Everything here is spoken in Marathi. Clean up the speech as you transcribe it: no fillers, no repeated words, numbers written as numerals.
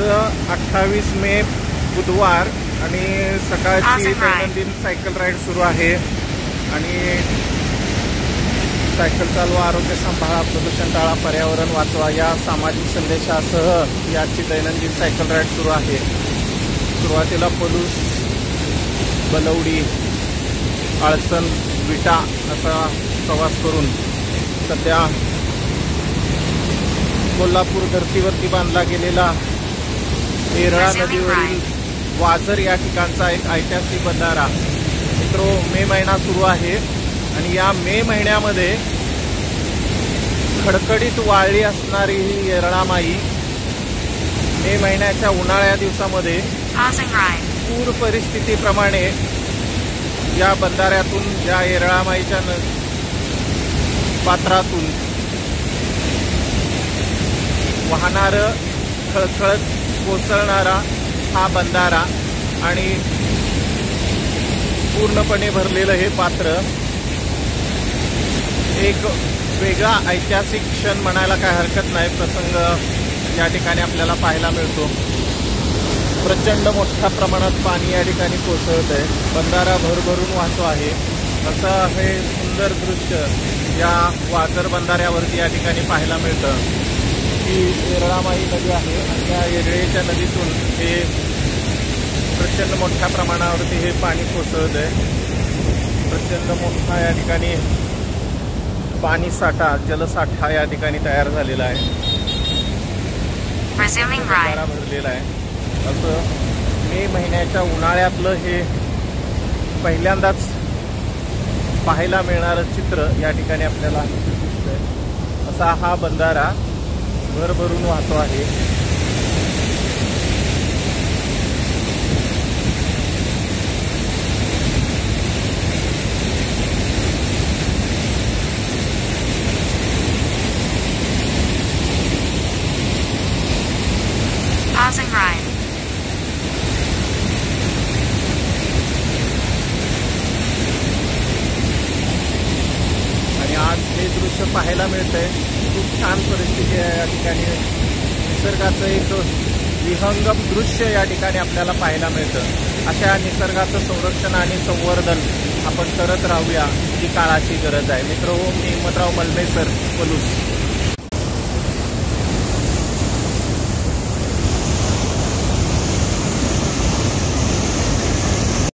28 मे बुधवार आणि सकाळची दैनंदिन सायकल राईड सुरू आहे आणि सायकल चालवा, आरोग्य सांभाळा, प्रदूषण टाळा, पर्यावरण वाचवा या सामाजिक संदेशासह याची दैनंदिन सायकल राईड सुरू आहे। सुरुवातीला पलूस, बलवडी, आळसन, विटा असा प्रवास करून सध्या कोल्हापूर धर्तीवरती बांधला गेलेला येरळा नदीवरील वाझर या ठिकाणचा एक ऐतिहासिक बंधारा मित्रो मे महिना सुरू आहे आणि या मे महिन्यामध्ये खडखडीत वाळली असणारी ही येरळामाई मे महिन्याच्या उन्हाळ्या दिवसामध्ये पूर परिस्थितीप्रमाणे या बंधाऱ्यातून या येरळामाईच्या पात्रातून वाहणारं खळखळत कोसळणारा हा बंधारा आणि पूर्णपणे भरलेलं हे पात्र एक वेगळा ऐतिहासिक क्षण म्हणायला काय हरकत नाही। प्रसंग या ठिकाणी आपल्याला पाहायला मिळतो। प्रचंड मोठ्या प्रमाणात पाणी या ठिकाणी कोसळत आहे, बंधारा भरभरून वाहतो आहे। असं हे सुंदर दृश्य या वाझर बंधाऱ्यावरती या ठिकाणी पाहायला मिळतं। ही येरळामाई नदी आहे आणि या येरळेच्या नदीतून हे प्रचंड मोठ्या प्रमाणावरती हे पाणी कोसळत आहे। प्रचंड मोठा या ठिकाणी पाणी साठा, जलसाठा या ठिकाणी तयार झालेला आहे, बंधारा भरलेला आहे। असं मे महिन्याच्या उन्हाळ्यातलं हे पहिल्यांदाच पाहायला मिळणारं चित्र या ठिकाणी आपल्याला दिसतंय। असा हा बंधारा भरभरून वाहतो आहे। आणि आज हे दृश्य पाहायला मिळतंय, खूप छान परिस्थिती आहे या ठिकाणी। निसर्गाचं एक विहंगम दृश्य या ठिकाणी आपल्याला पाहायला मिळतं। अशा निसर्गाचं संरक्षण आणि संवर्धन आपण करत राहूया, ही काळाची गरज आहे। मित्र, मी हिम्मतराव मलमेसर, पलूस।